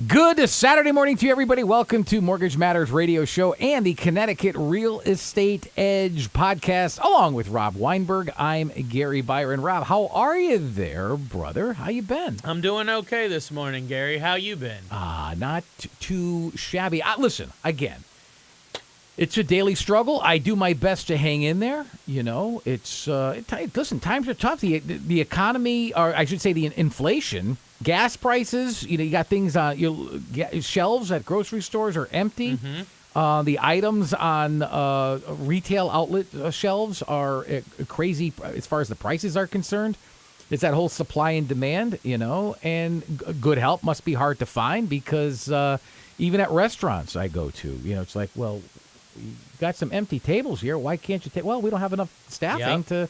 Good Saturday morning to you, everybody. Welcome to Mortgage Matters Radio Show and the Connecticut Real Estate Edge podcast, along with Rob Weinberg. I'm Gary Byron. Rob, how are you there, brother? How you been? I'm doing okay this morning, Gary. How you been? Not too shabby. Listen, again, it's a daily struggle. I do my best to hang in there. You know, listen, times are tough. The economy, or I should say the inflation, gas prices, you got things on your shelves at grocery stores are empty. Mm-hmm. The items on retail outlet shelves are crazy as far as the prices are concerned. It's that whole supply and demand, and good help must be hard to find because even at restaurants I go to, it's like, well, you got some empty tables here. Why can't you take? Well, we don't have enough staffing to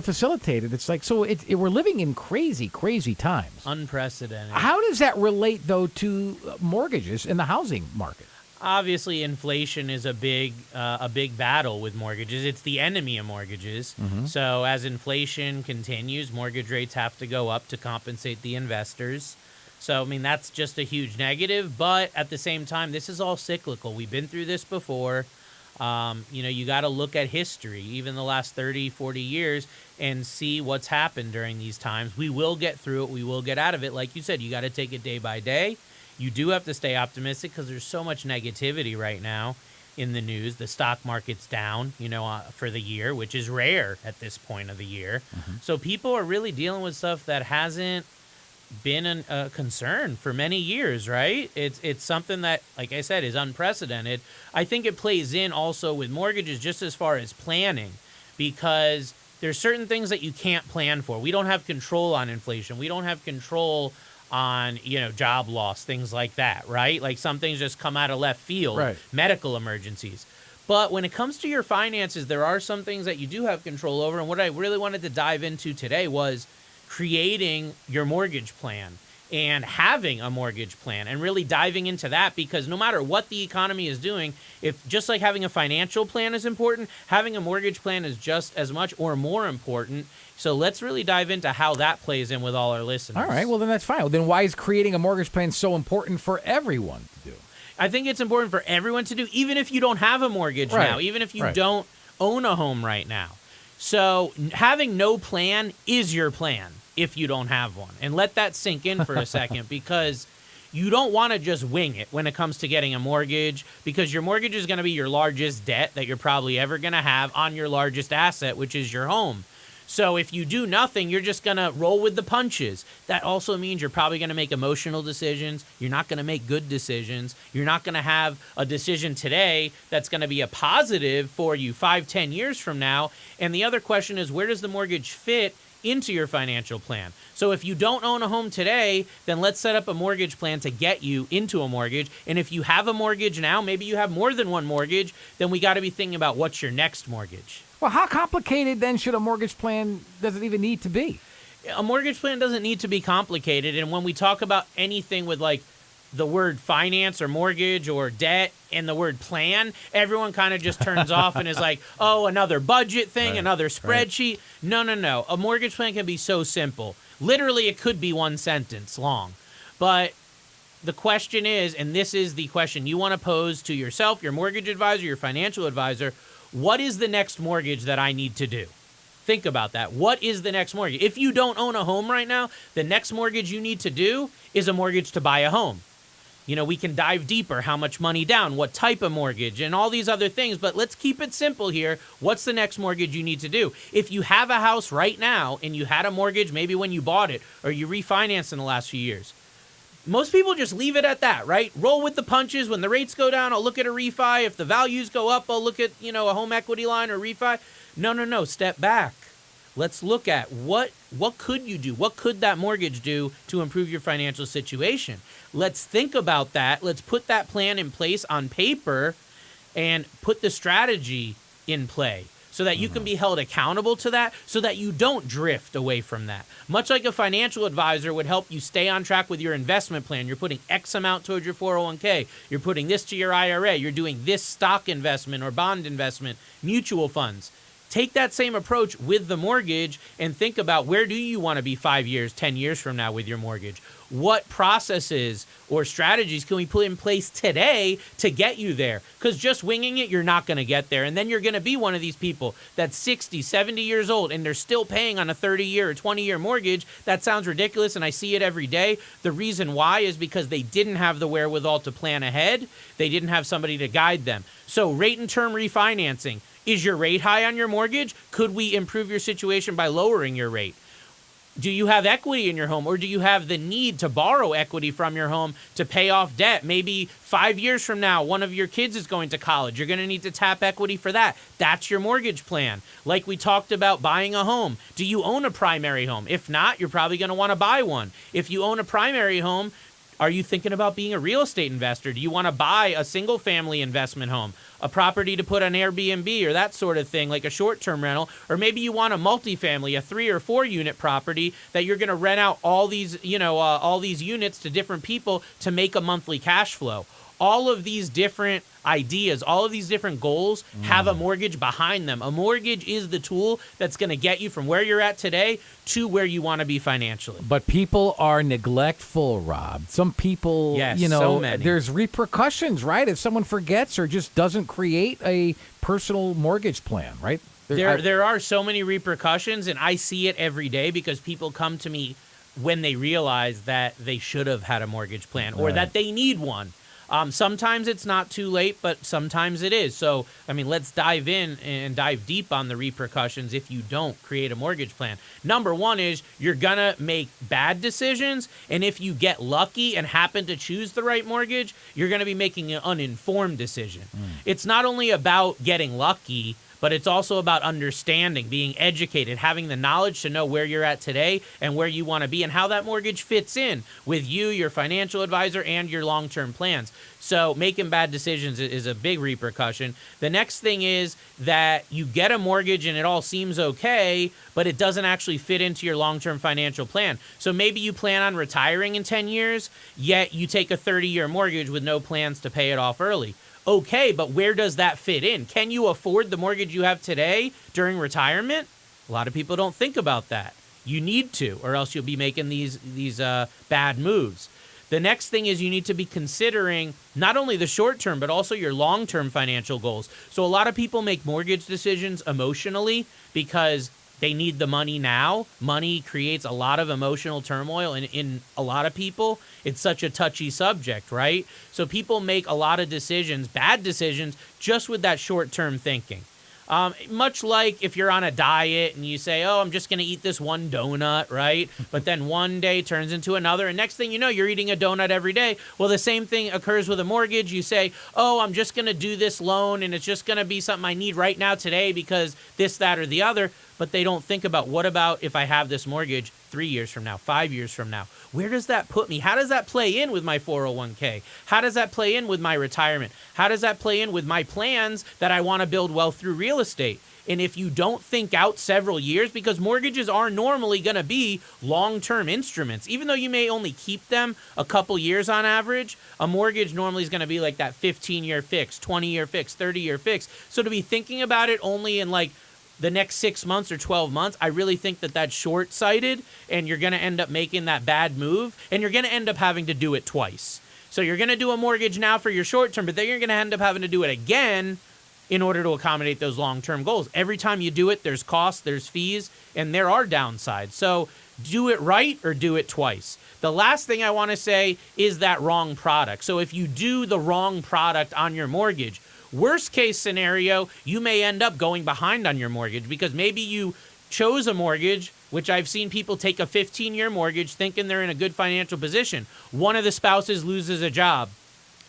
facilitate it. It's like, so we're living in crazy, crazy times. Unprecedented. How does that relate, though, to mortgages in the housing market? Obviously, inflation is a big battle with mortgages. It's the enemy of mortgages. Mm-hmm. So as inflation continues, mortgage rates have to go up to compensate the investors. So, I mean, that's just a huge negative. But at the same time, this is all cyclical. We've been through this before. You got to look at history, even the last 30, 40 years, and see what's happened during these times. We will get through it. We will get out of it. Like you said, you got to take it day by day. You do have to stay optimistic because there's so much negativity right now in the news. The stock market's down, for the year, which is rare at this point of the year. Mm-hmm. So people are really dealing with stuff that hasn't been a concern for many years, right? It's something that, like I said, is unprecedented. I think it plays in also with mortgages just as far as planning, because there's certain things that you can't plan for. We don't have control on inflation. We don't have control on, job loss, things like that, right? Like some things just come out of left field, right. Medical emergencies. But when it comes to your finances, there are some things that you do have control over. And what I really wanted to dive into today was creating your mortgage plan and having a mortgage plan and really diving into that, because no matter what the economy is doing, if just like having a financial plan is important, having a mortgage plan is just as much or more important. So let's really dive into how that plays in with all our listeners. All right, well, then that's fine. Well, then why is creating a mortgage plan so important for everyone to do? I think it's important for everyone to do, even if you don't have a mortgage now, even if you don't own a home right now. So having no plan is your plan if you don't have one. And let that sink in for a second, because you don't want to just wing it when it comes to getting a mortgage, because your mortgage is going to be your largest debt that you're probably ever going to have on your largest asset, which is your home. So if you do nothing, you're just going to roll with the punches. That also means you're probably going to make emotional decisions. You're not going to make good decisions. You're not going to have a decision today that's going to be a positive for you 5-10 years from now. And the other question is, where does the mortgage fit into your financial plan? So if you don't own a home today, then let's set up a mortgage plan to get you into a mortgage. And if you have a mortgage now, maybe you have more than one mortgage, then we got to be thinking about what's your next mortgage. Well, how complicated then should a mortgage plan, does it even need to be? A mortgage plan doesn't need to be complicated. And when we talk about anything with like the word finance or mortgage or debt and the word plan, everyone kind of just turns off and is like, oh, another budget thing, another spreadsheet. Right. No. A mortgage plan can be so simple. Literally, it could be one sentence long. But the question is, and this is the question you want to pose to yourself, your mortgage advisor, your financial advisor, what is the next mortgage that I need to do? Think about that. What is the next mortgage? If you don't own a home right now, the next mortgage you need to do is a mortgage to buy a home. We can dive deeper, how much money down, what type of mortgage, and all these other things. But let's keep it simple here. What's the next mortgage you need to do? If you have a house right now and you had a mortgage maybe when you bought it or you refinanced in the last few years, most people just leave it at that, right? Roll with the punches. When the rates go down, I'll look at a refi. If the values go up, I'll look at, a home equity line or refi. No. Step back. Let's look at what could you do? What could that mortgage do to improve your financial situation? Let's think about that. Let's put that plan in place on paper and put the strategy in play so that you can be held accountable to that, so that you don't drift away from that. Much like a financial advisor would help you stay on track with your investment plan. You're putting X amount towards your 401k. You're putting this to your IRA. You're doing this stock investment or bond investment, mutual funds. Take that same approach with the mortgage and think about, where do you want to be 5 years, 10 years from now with your mortgage? What processes, or strategies can we put in place today to get you there? Because just winging it, you're not going to get there. And then you're going to be one of these people that's 60, 70 years old and they're still paying on a 30-year or 20-year mortgage. That sounds ridiculous, and I see it every day. The reason why is because they didn't have the wherewithal to plan ahead. They didn't have somebody to guide them. So rate and term refinancing. Is your rate high on your mortgage? Could we improve your situation by lowering your rate? Do you have equity in your home, or do you have the need to borrow equity from your home to pay off debt? Maybe 5 years from now, one of your kids is going to college. You're going to need to tap equity for that. That's your mortgage plan. Like we talked about buying a home. Do you own a primary home? If not, you're probably going to want to buy one. If you own a primary home, are you thinking about being a real estate investor? Do you want to buy a single family investment home, a property to put on Airbnb or that sort of thing, like a short-term rental? Or maybe you want a multifamily, a 3 or 4 unit property that you're going to rent out all these, all these units to different people to make a monthly cash flow. All of these different ideas, all of these different goals have a mortgage behind them. A mortgage is the tool that's going to get you from where you're at today to where you want to be financially. But people are neglectful, Rob. Some people, Yes, so many. there's repercussions, right? If someone forgets or just doesn't create a personal mortgage plan, right? There are so many repercussions, and I see it every day because people come to me when they realize that they should have had a mortgage plan or that they need one. Sometimes it's not too late, but sometimes it is. So, let's dive in and dive deep on the repercussions if you don't create a mortgage plan. Number one is you're going to make bad decisions. And if you get lucky and happen to choose the right mortgage, you're going to be making an uninformed decision. It's not only about getting lucky, but it's also about understanding, being educated, having the knowledge to know where you're at today and where you want to be and how that mortgage fits in with you, your financial advisor, and your long-term plans. So making bad decisions is a big repercussion. The next thing is that you get a mortgage and it all seems okay, but it doesn't actually fit into your long-term financial plan. So maybe you plan on retiring in 10 years, yet you take a 30-year mortgage with no plans to pay it off early. Okay, but where does that fit in? Can you afford the mortgage you have today during retirement? A lot of people don't think about that. You need to, or else you'll be making these bad moves. The next thing is you need to be considering not only the short-term, but also your long-term financial goals. So a lot of people make mortgage decisions emotionally because they need the money now. Money creates a lot of emotional turmoil, and in a lot of people, it's such a touchy subject, right? So people make a lot of decisions, bad decisions, just with that short-term thinking. Much like if you're on a diet and you say, oh, I'm just going to eat this one donut, right? But then one day turns into another, and next thing you know, you're eating a donut every day. Well, the same thing occurs with a mortgage. You say, oh, I'm just going to do this loan, and it's just going to be something I need right now today because this, that, or the other. But they don't think about, what about if I have this mortgage 3 years from now, 5 years from now? Where does that put me? How does that play in with my 401k? How does that play in with my retirement? How does that play in with my plans that I want to build wealth through real estate? And if you don't think out several years, because mortgages are normally going to be long-term instruments, even though you may only keep them a couple years on average, a mortgage normally is going to be like that 15-year fix, 20-year fix, 30-year fix. So to be thinking about it only in like the next 6 months or 12 months, I really think that that's short-sighted, and you're going to end up making that bad move, and you're going to end up having to do it twice. So you're going to do a mortgage now for your short-term, but then you're going to end up having to do it again in order to accommodate those long-term goals. Every time you do it, there's costs, there's fees, and there are downsides. So do it right or do it twice. The last thing I want to say is that wrong product. So if you do the wrong product on your mortgage, worst case scenario, you may end up going behind on your mortgage because maybe you chose a mortgage, which I've seen people take a 15-year mortgage thinking they're in a good financial position. One of the spouses loses a job.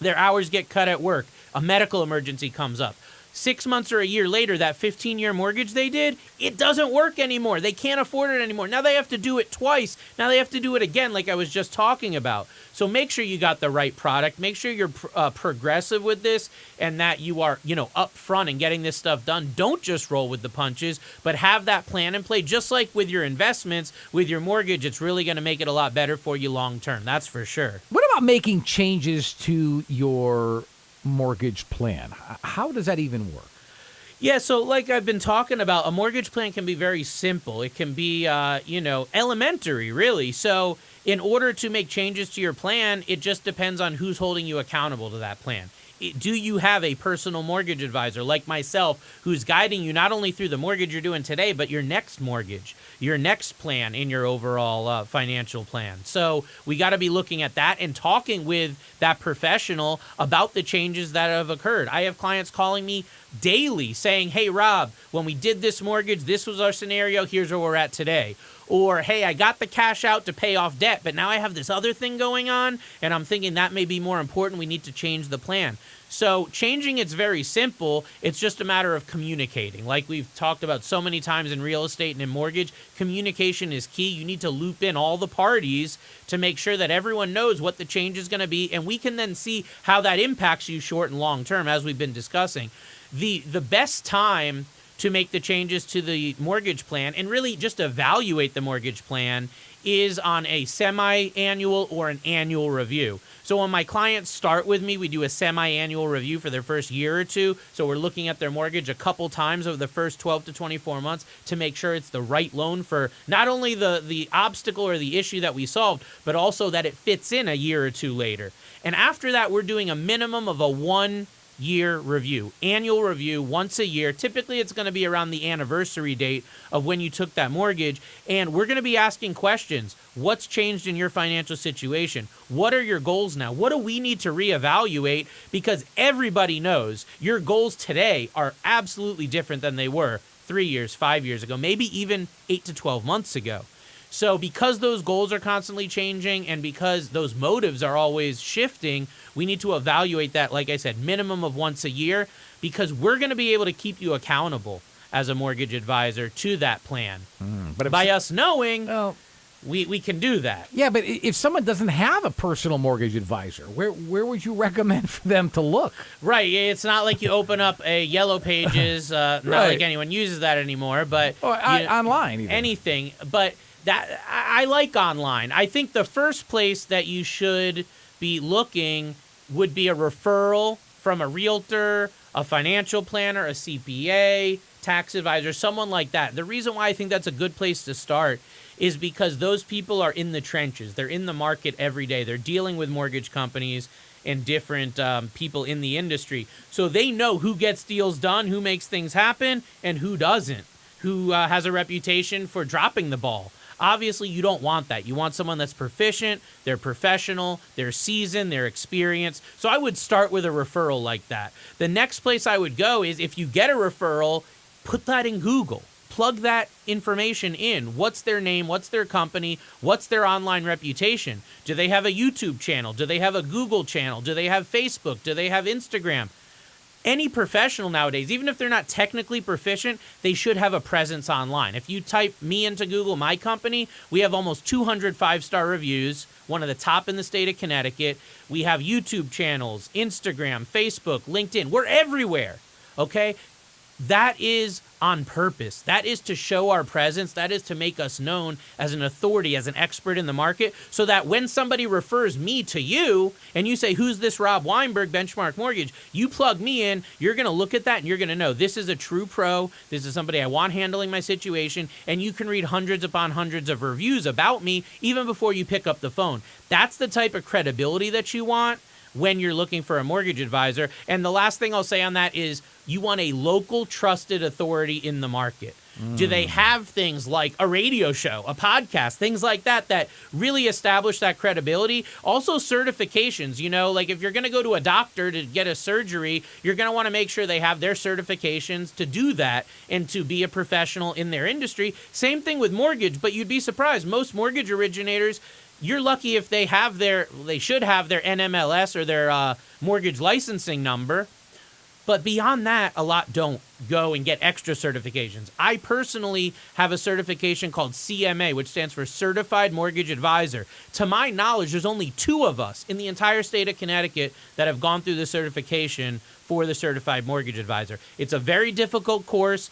Their hours get cut at work. A medical emergency comes up. 6 months or a year later, that 15-year mortgage they did, it doesn't work anymore. They can't afford it anymore. Now they have to do it twice. Now they have to do it again, like I was just talking about. So make sure you got the right product. Make sure you're progressive with this and that you are, upfront and getting this stuff done. Don't just roll with the punches, but have that plan in play. Just like with your investments, with your mortgage, it's really going to make it a lot better for you long term. That's for sure. What about making changes to your mortgage plan? How does that even work? Yeah, so like I've been talking about, a mortgage plan can be very simple. It can be, elementary, really. So in order to make changes to your plan, it just depends on who's holding you accountable to that plan. Do you have a personal mortgage advisor like myself who's guiding you not only through the mortgage you're doing today, but your next mortgage, your next plan in your overall financial plan? So we got to be looking at that and talking with that professional about the changes that have occurred. I have clients calling me daily saying, hey, Rob, when we did this mortgage, this was our scenario. Here's where we're at today. Or, hey, I got the cash out to pay off debt, but now I have this other thing going on, and I'm thinking that may be more important. We need to change the plan. So changing it's very simple. It's just a matter of communicating. Like we've talked about so many times in real estate and in mortgage, communication is key. You need to loop in all the parties to make sure that everyone knows what the change is going to be, and we can then see how that impacts you short and long term, as we've been discussing. The best time to make the changes to the mortgage plan and really just evaluate the mortgage plan is on a semi-annual or an annual review. So when my clients start with me, we do a semi-annual review for their first year or two. So we're looking at their mortgage a couple times over the first 12 to 24 months to make sure it's the right loan for not only the obstacle or the issue that we solved, but also that it fits in a year or two later. And after that, we're doing a minimum of a 1-year review, annual review once a year. Typically, it's going to be around the anniversary date of when you took that mortgage. And we're going to be asking questions. What's changed in your financial situation? What are your goals now? What do we need to reevaluate? Because everybody knows your goals today are absolutely different than they were 3 years, 5 years ago, maybe even 8 to 12 months ago. So because those goals are constantly changing and because those motives are always shifting, we need to evaluate that, like I said, minimum of once a year, because we're going to be able to keep you accountable as a mortgage advisor to that plan. But by us knowing, well, we can do that. yeah, but if someone doesn't have a personal mortgage advisor, where would you recommend for them to look? Right. It's not like you open up a Yellow Pages, not like anyone uses that anymore, but Or online, even. anything. But that I like online. I think the first place that you should be looking would be a referral from a realtor, a financial planner, a CPA, tax advisor, someone like that. The reason why I think that's a good place to start is because those people are in the trenches. They're in the market every day. They're dealing with mortgage companies and different people in the industry. So they know who gets deals done, who makes things happen, and who doesn't, who has a reputation for dropping the ball. Obviously, you don't want that. You want someone that's proficient, they're professional, they're seasoned, they're experienced. So I would start with a referral like that. The next place I would go is if you get a referral, put that in Google. Plug that information in. What's their name? What's their company? What's their online reputation? Do they have a YouTube channel? Do they have a Google channel? Do they have Facebook? Do they have Instagram? Any professional nowadays, even if they're not technically proficient, they should have a presence online. If you type me into Google, my company, we have almost 200 5-star reviews, one of the top in the state of Connecticut. We have YouTube channels, Instagram, Facebook, LinkedIn. We're everywhere, okay? That is on purpose. That is to show our presence. That is to make us known as an authority, as an expert in the market, so that when somebody refers me to you and you say, who's this Rob Weinberg, Benchmark Mortgage? You plug me in, you're going to look at that and you're going to know this is a true pro. This is somebody I want handling my situation. And you can read hundreds upon hundreds of reviews about me even before you pick up the phone. That's the type of credibility that you want when you're looking for a mortgage advisor. And the last thing I'll say on that is you want a local trusted authority in the market. Do they have things like a radio show, a podcast, things like that really establish that credibility? Also certifications, like if you're going to go to a doctor to get a surgery, you're going to want to make sure they have their certifications to do that and to be a professional in their industry. Same thing with mortgage, but you'd be surprised. Most mortgage originators, you're lucky if they should have their NMLS or their mortgage licensing number. But beyond that, a lot don't go and get extra certifications. I personally have a certification called CMA, which stands for Certified Mortgage Advisor. To my knowledge, there's only 2 of us in the entire state of Connecticut that have gone through the certification for the Certified Mortgage Advisor. It's a very difficult course.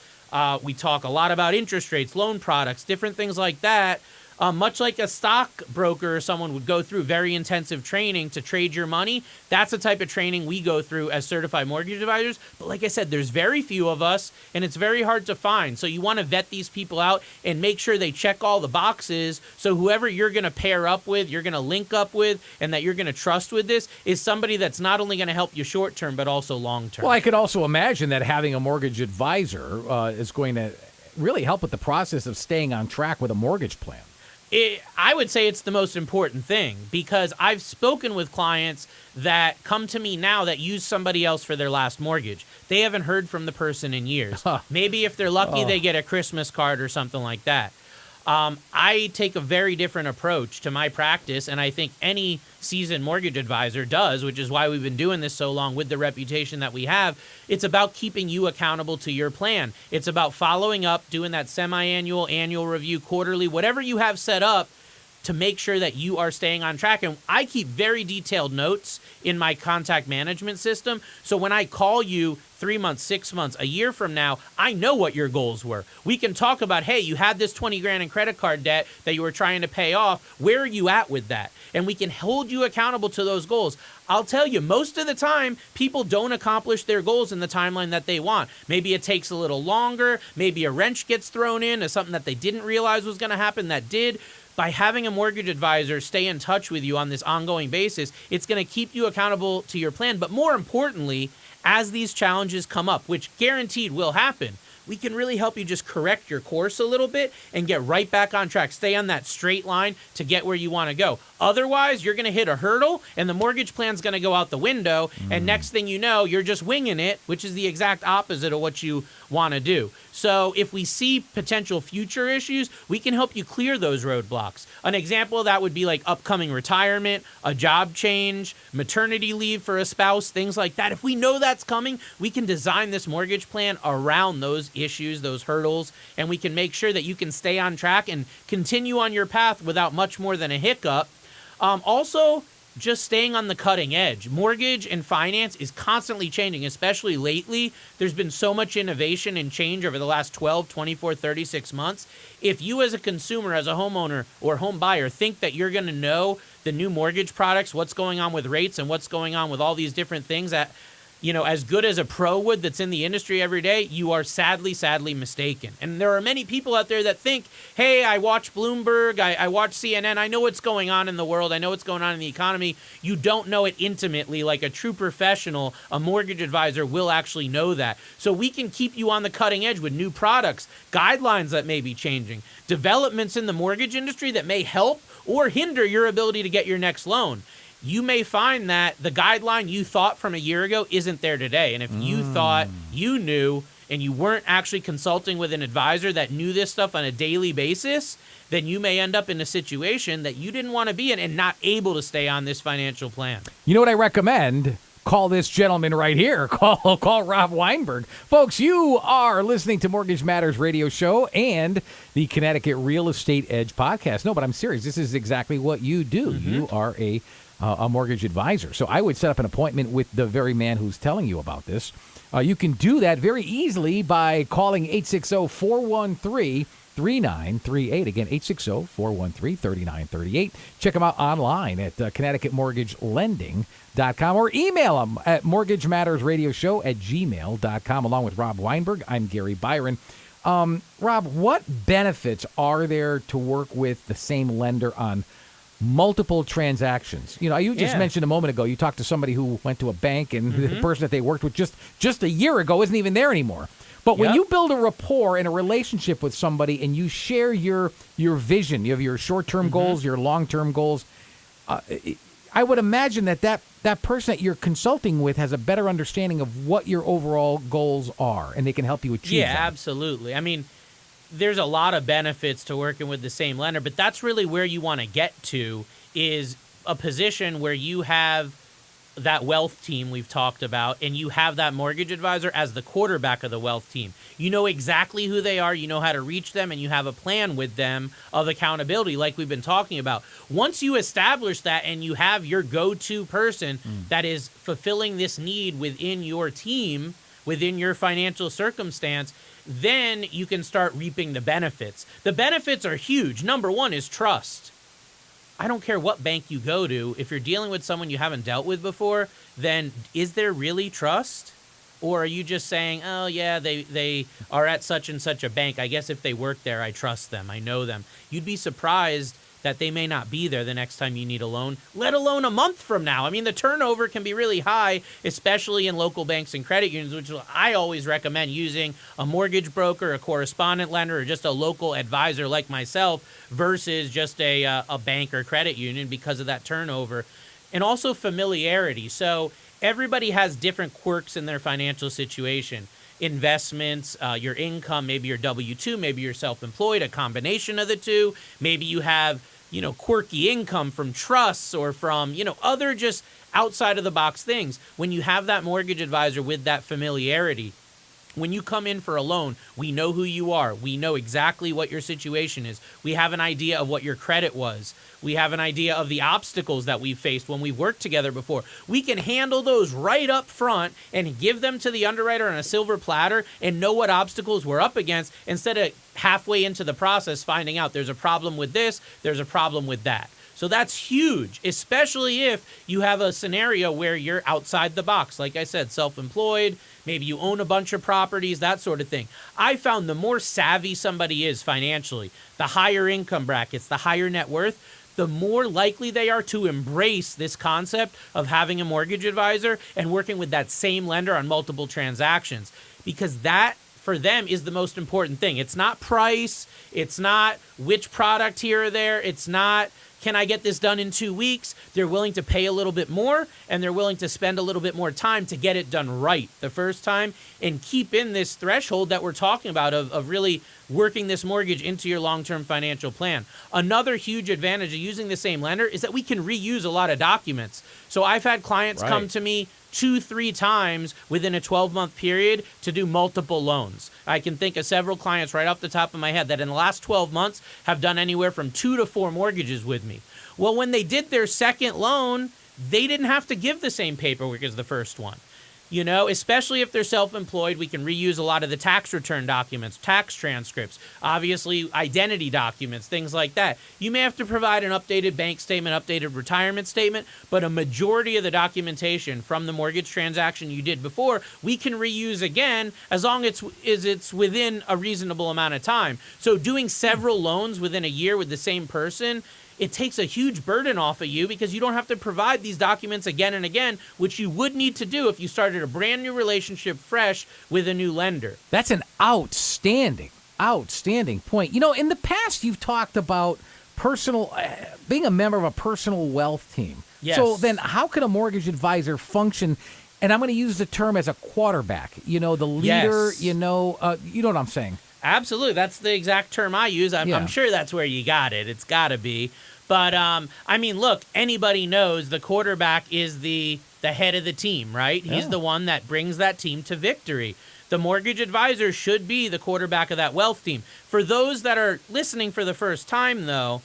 We talk a lot about interest rates, loan products, different things like that. Much like a stockbroker or someone would go through very intensive training to trade your money, that's the type of training we go through as certified mortgage advisors. But like I said, there's very few of us, and it's very hard to find. So you want to vet these people out and make sure they check all the boxes. So whoever you're going to pair up with, you're going to link up with, and that you're going to trust with this is somebody that's not only going to help you short term, but also long term. Well, I could also imagine that having a mortgage advisor is going to really help with the process of staying on track with a mortgage plan. I would say it's the most important thing, because I've spoken with clients that come to me now that use somebody else for their last mortgage. They haven't heard from the person in years. Maybe if they're lucky, they get a Christmas card or something like that. I take a very different approach to my practice, and I think any seasoned mortgage advisor does, which is why we've been doing this so long with the reputation that we have. It's about keeping you accountable to your plan. It's about following up, doing that semi-annual, annual review, quarterly, whatever you have set up to make sure that you are staying on track. And I keep very detailed notes in my contact management system. So when I call you 3 months, 6 months, a year from now, I know what your goals were. We can talk about, hey, you had this 20 grand in credit card debt that you were trying to pay off. Where are you at with that? And we can hold you accountable to those goals. I'll tell you, most of the time, people don't accomplish their goals in the timeline that they want. Maybe it takes a little longer. Maybe a wrench gets thrown in as something that they didn't realize was going to happen that did. By having a mortgage advisor stay in touch with you on this ongoing basis, it's going to keep you accountable to your plan. But more importantly, as these challenges come up, which guaranteed will happen, we can really help you just correct your course a little bit and get right back on track. Stay on that straight line to get where you want to go. Otherwise, you're going to hit a hurdle and the mortgage plan's going to go out the window. And next thing you know, you're just winging it, which is the exact opposite of what you want to do. So if we see potential future issues, we can help you clear those roadblocks. An example of that would be like upcoming retirement, a job change, maternity leave for a spouse, things like that. If we know that's coming, we can design this mortgage plan around those issues, those hurdles, and we can make sure that you can stay on track and continue on your path without much more than a hiccup. Also, just staying on the cutting edge. Mortgage and finance is constantly changing, especially lately. There's been so much innovation and change over the last 12, 24, 36 months. If you as a consumer, as a homeowner or home buyer, think that you're going to know the new mortgage products, what's going on with rates and what's going on with all these different things that, you know, as good as a pro would that's in the industry every day, you are sadly mistaken. And there are many people out there that think, hey, I watch Bloomberg, I watch CNN, I know what's going on in the world, I know what's going on in the economy. You don't know it intimately like a true professional, a mortgage advisor will actually know that. So we can keep you on the cutting edge with new products, guidelines that may be changing, developments in the mortgage industry that may help or hinder your ability to get your next loan. You may find that the guideline you thought from a year ago isn't there today. And if you thought you knew and you weren't actually consulting with an advisor that knew this stuff on a daily basis, then you may end up in a situation that you didn't want to be in and not able to stay on this financial plan. You know what I recommend? Call this gentleman right here. Call Rob Weinberg. Folks, you are listening to Mortgage Matters radio show and the Connecticut Real Estate Edge podcast. No, but I'm serious. This is exactly what you do. You are a mortgage advisor. So I would set up an appointment with the very man who's telling you about this. You can do that very easily by calling 860-413-3938. Again, 860-413-3938. Check them out online at ConnecticutMortgageLending.com or email them at mortgagemattersradioshow@gmail.com. Along with Rob Weinberg, I'm Gary Byron. Rob, what benefits are there to work with the same lender on multiple transactions? You know, you just mentioned a moment ago, you talked to somebody who went to a bank and the person that they worked with just a year ago isn't even there anymore. But when you build a rapport and a relationship with somebody and you share your vision, you have your short-term goals, your long-term goals, I would imagine that person that you're consulting with has a better understanding of what your overall goals are, and they can help you achieve them. Yeah, absolutely. I mean, there's a lot of benefits to working with the same lender, but that's really where you want to get to, is a position where you have that wealth team we've talked about, and you have that mortgage advisor as the quarterback of the wealth team. You know exactly who they are, you know how to reach them, and you have a plan with them of accountability like we've been talking about. Once you establish that and you have your go-to person that is fulfilling this need within your team, within your financial circumstance, then you can start reaping the benefits. The benefits are huge. Number one is trust. I don't care what bank you go to. If you're dealing with someone you haven't dealt with before, then is there really trust? Or are you just saying, oh, yeah, they are at such and such a bank. I guess if they work there, I trust them. I know them. You'd be surprised that they may not be there the next time you need a loan, let alone a month from now. I mean, the turnover can be really high, especially in local banks and credit unions, which I always recommend using a mortgage broker, a correspondent lender, or just a local advisor like myself versus just a bank or credit union because of that turnover. And also familiarity. So everybody has different quirks in their financial situation. Investments, your income, maybe you're W-2, maybe you're self-employed, a combination of the two. Maybe you have, quirky income from trusts or from, other just outside of the box things. When you have that mortgage advisor with that familiarity, when you come in for a loan, we know who you are. We know exactly what your situation is. We have an idea of what your credit was. We have an idea of the obstacles that we faced when we worked together before. We can handle those right up front and give them to the underwriter on a silver platter and know what obstacles we're up against instead of halfway into the process finding out there's a problem with this, there's a problem with that. So that's huge, especially if you have a scenario where you're outside the box. Like I said, self-employed, maybe you own a bunch of properties, that sort of thing. I found the more savvy somebody is financially, the higher income brackets, the higher net worth, the more likely they are to embrace this concept of having a mortgage advisor and working with that same lender on multiple transactions. Because that, for them, is the most important thing. It's not price. It's not which product here or there. It's not, can I get this done in 2 weeks? They're willing to pay a little bit more, and they're willing to spend a little bit more time to get it done right the first time and keep in this threshold that we're talking about of really working this mortgage into your long-term financial plan. Another huge advantage of using the same lender is that we can reuse a lot of documents. So I've had clients come to me 2-3 times within a 12-month period to do multiple loans. I can think of several clients right off the top of my head that in the last 12 months have done anywhere from 2 to 4 mortgages with me. Well, when they did their second loan, they didn't have to give the same paperwork as the first one. Especially if they're self-employed, we can reuse a lot of the tax return documents, tax transcripts, obviously identity documents, things like that. You may have to provide an updated bank statement, updated retirement statement, but a majority of the documentation from the mortgage transaction you did before, we can reuse again as long as it's within a reasonable amount of time. So doing several loans within a year with the same person, it takes a huge burden off of you because you don't have to provide these documents again and again, which you would need to do if you started a brand new relationship fresh with a new lender. That's an outstanding point. In the past, you've talked about being a member of a personal wealth team. Yes. So then how can a mortgage advisor function? And I'm going to use the term as a quarterback, the leader, Yes. you know what I'm saying? Absolutely. That's the exact term I use. I'm sure that's where you got it. It's got to be. But, look, anybody knows the quarterback is the head of the team, right? Yeah. He's the one that brings that team to victory. The mortgage advisor should be the quarterback of that wealth team. For those that are listening for the first time, though,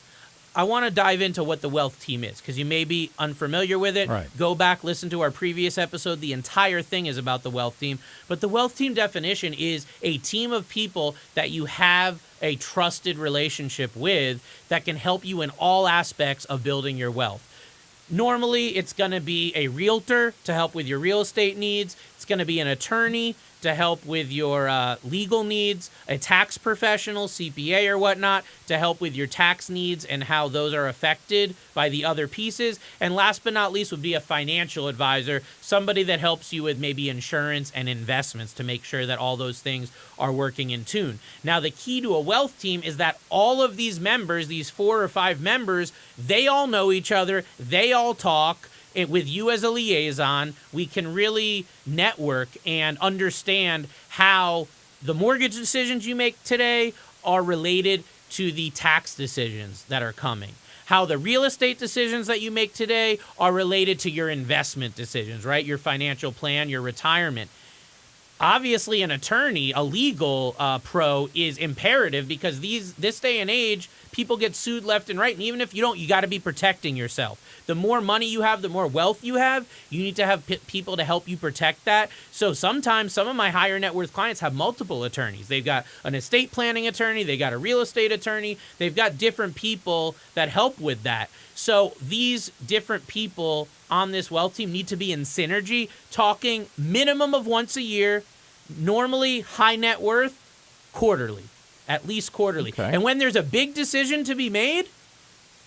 I want to dive into what the wealth team is because you may be unfamiliar with it. Right. Go back, listen to our previous episode. The entire thing is about the wealth team. But the wealth team definition is a team of people that you have a trusted relationship with that can help you in all aspects of building your wealth. Normally, it's going to be a realtor to help with your real estate needs. It's going to be an attorney to help with your legal needs, a tax professional, CPA or whatnot, to help with your tax needs and how those are affected by the other pieces. And last but not least would be a financial advisor, somebody that helps you with maybe insurance and investments to make sure that all those things are working in tune. Now, the key to a wealth team is that all of these members, these 4 or 5 members, they all know each other, they all talk. With you as a liaison, we can really network and understand how the mortgage decisions you make today are related to the tax decisions that are coming. How the real estate decisions that you make today are related to your investment decisions, right? Your financial plan, your retirement. Obviously, an attorney, a legal pro is imperative because this day and age, people get sued left and right. And even if you don't, you got to be protecting yourself. The more money you have, the more wealth you have. You need to have people to help you protect that. So sometimes some of my higher net worth clients have multiple attorneys. They've got an estate planning attorney, they got a real estate attorney, they've got different people that help with that. So these different people on this wealth team need to be in synergy, talking minimum of once a year, normally high net worth, quarterly, at least quarterly. Okay. And when there's a big decision to be made,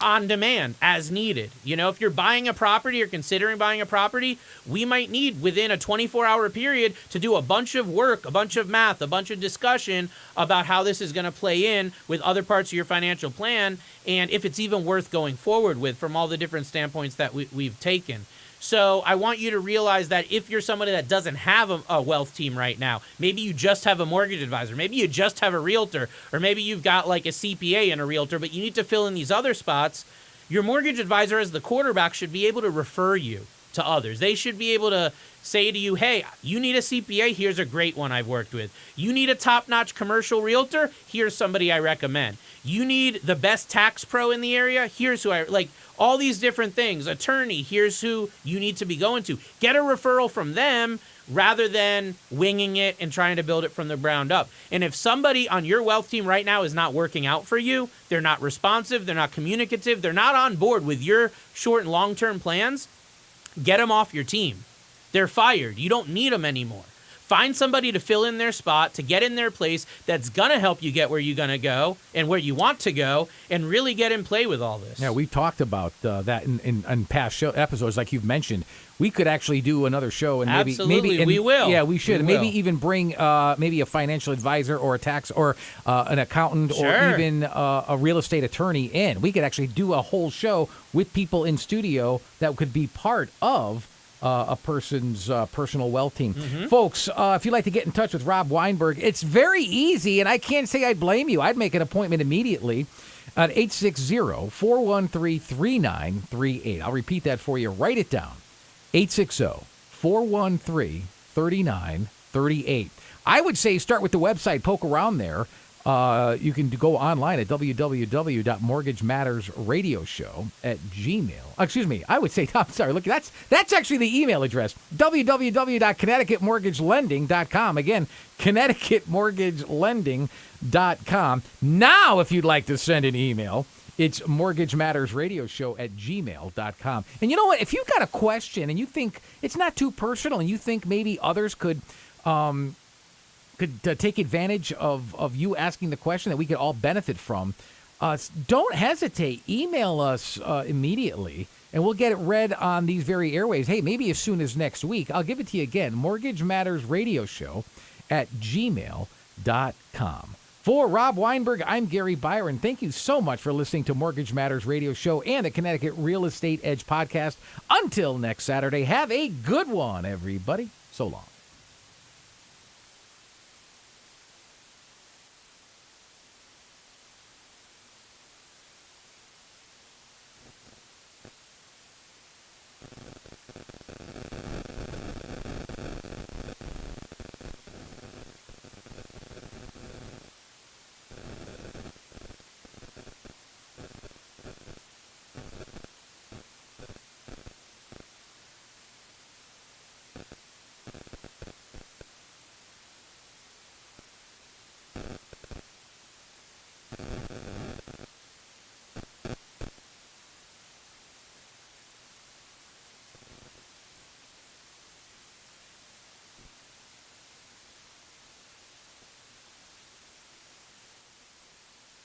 on demand, as needed. You know, if you're buying a property or considering buying a property, we might need within a 24-hour period to do a bunch of work, a bunch of math, a bunch of discussion about how this is going to play in with other parts of your financial plan, and if it's even worth going forward with from all the different standpoints that we've taken. So I want you to realize that if you're somebody that doesn't have a wealth team right now, maybe you just have a mortgage advisor, maybe you just have a realtor, or maybe you've got like a CPA and a realtor, but you need to fill in these other spots, your mortgage advisor as the quarterback should be able to refer you to others. They should be able to say to you, hey, you need a CPA, here's a great one I've worked with. You need a top-notch commercial realtor, here's somebody I recommend. You need the best tax pro in the area, here's who all these different things. Attorney, here's who you need to be going to. Get a referral from them rather than winging it and trying to build it from the ground up. And if somebody on your wealth team right now is not working out for you, they're not responsive, they're not communicative, they're not on board with your short and long-term plans, get them off your team. They're fired. You don't need them anymore. Find somebody to fill in their spot, to get in their place that's going to help you get where you're going to go and where you want to go and really get in play with all this. Yeah, we talked about that in past episodes, like you've mentioned. We could actually do another show and maybe we will. Yeah, we should. We maybe will. even bring maybe a financial advisor or a tax or an accountant Sure. or even a real estate attorney in. We could actually do a whole show with people in studio that could be part of a person's personal wealth team. Mm-hmm. Folks, if you'd like to get in touch with Rob Weinberg, it's very easy, and I can't say I blame you. I'd make an appointment immediately at 860-413-3938. I'll repeat that for you. Write it down. 860-413-3938. I would say start with the website, poke around there. You can go online at www.mortgagemattersradioshow@gmail. Excuse me, I would say, I'm sorry, look, that's actually the email address, www.connecticutmortgagelending.com. Again, connecticutmortgagelending.com. Now, if you'd like to send an email, it's mortgagemattersradioshow@gmail.com. And you know what? If you've got a question and you think it's not too personal and you think maybe others could take advantage of you asking the question that we could all benefit from, don't hesitate. Email us immediately, and we'll get it read on these very airwaves. Hey, maybe as soon as next week. I'll give it to you again, mortgagemattersradioshow@gmail.com. For Rob Weinberg, I'm Gary Byron. Thank you so much for listening to Mortgage Matters Radio Show and the Connecticut Real Estate Edge podcast. Until next Saturday, have a good one, everybody. So long.